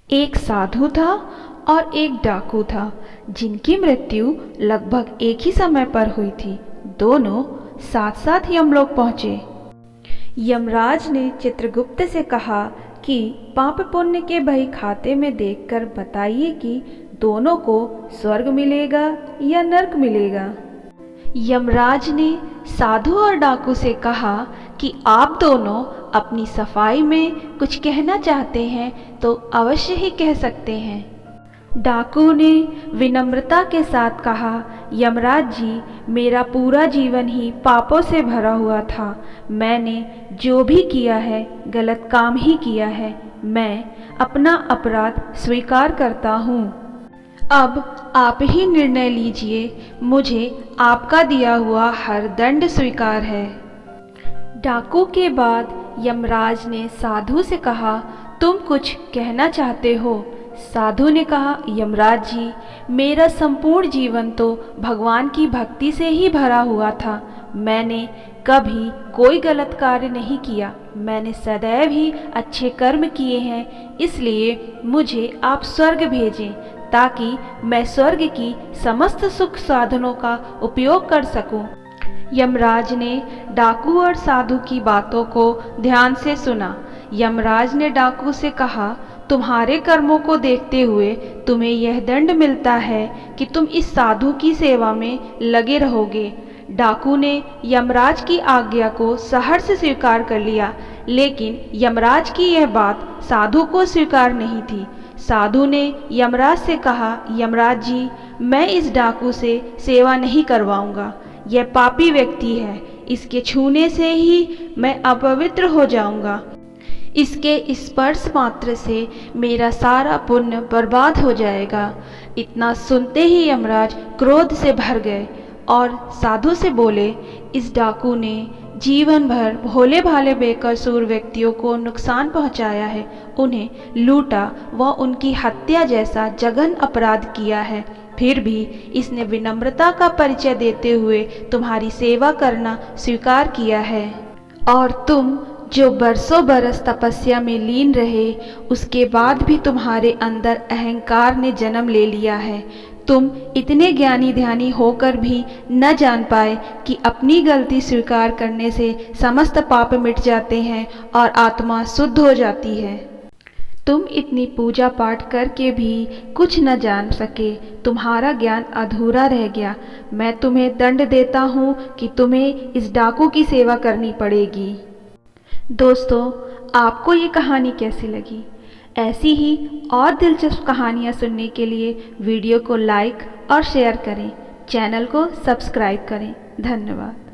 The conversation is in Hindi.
एक साधु था और एक डाकू था जिनकी मृत्यु लगभग एक ही समय पर हुई थी। दोनों साथ साथ यमलोक पहुंचे। यमराज ने चित्रगुप्त से कहा कि पाप पुण्य के बही खाते में देखकर बताइए कि दोनों को स्वर्ग मिलेगा या नरक मिलेगा। यमराज ने साधु और डाकू से कहा कि आप दोनों अपनी सफाई में कुछ कहना चाहते हैं तो अवश्य ही कह सकते हैं। डाकू ने विनम्रता के साथ कहा, यमराज जी, मेरा पूरा जीवन ही पापों से भरा हुआ था। मैंने जो भी किया है गलत काम ही किया है। मैं अपना अपराध स्वीकार करता हूँ। अब आप ही निर्णय लीजिए। मुझे आपका दिया हुआ हर दंड स्वीकार है। डाकू के बाद यमराज ने साधु से कहा, तुम कुछ कहना चाहते हो? साधु ने कहा, यमराज जी, मेरा संपूर्ण जीवन तो भगवान की भक्ति से ही भरा हुआ था। मैंने कभी कोई गलत कार्य नहीं किया। मैंने सदैव ही अच्छे कर्म किए हैं। इसलिए मुझे आप स्वर्ग भेजें ताकि मैं स्वर्ग की समस्त सुख साधनों का उपयोग कर सकूं। यमराज ने डाकू और साधु की बातों को ध्यान से सुना। यमराज ने डाकू से कहा, तुम्हारे कर्मों को देखते हुए तुम्हें यह दंड मिलता है कि तुम इस साधु की सेवा में लगे रहोगे। डाकू ने यमराज की आज्ञा को सहर्ष स्वीकार कर लिया, लेकिन यमराज की यह बात साधु को स्वीकार नहीं थी। साधु ने यमराज से कहा, यमराज जी, मैं इस डाकू से सेवा नहीं करवाऊंगा। यह पापी व्यक्ति है। इसके छूने से ही मैं अपवित्र हो जाऊंगा। इसके स्पर्श मात्र से मेरा सारा पुण्य बर्बाद हो जाएगा। इतना सुनते ही यमराज क्रोध से भर गए और साधु से बोले, इस डाकू ने जीवन भर भोले भाले बेकसूर व्यक्तियों को नुकसान पहुंचाया है, उन्हें लूटा व उनकी हत्या जैसा जघन्य अपराध किया है। फिर भी इसने विनम्रता का परिचय देते हुए तुम्हारी सेवा करना स्वीकार किया है। और तुम जो बरसों बरस तपस्या में लीन रहे, उसके बाद भी तुम्हारे अंदर अहंकार ने जन्म ले लिया है। तुम इतने ज्ञानी ध्यानी होकर भी न जान पाए कि अपनी गलती स्वीकार करने से समस्त पाप मिट जाते हैं और आत्मा शुद्ध हो जाती है। तुम इतनी पूजा पाठ करके भी कुछ न जान सके। तुम्हारा ज्ञान अधूरा रह गया। मैं तुम्हें दंड देता हूँ कि तुम्हें इस डाकू की सेवा करनी पड़ेगी। दोस्तों, आपको ये कहानी कैसी लगी? ऐसी ही और दिलचस्प कहानियाँ सुनने के लिए वीडियो को लाइक और शेयर करें, चैनल को सब्सक्राइब करें। धन्यवाद।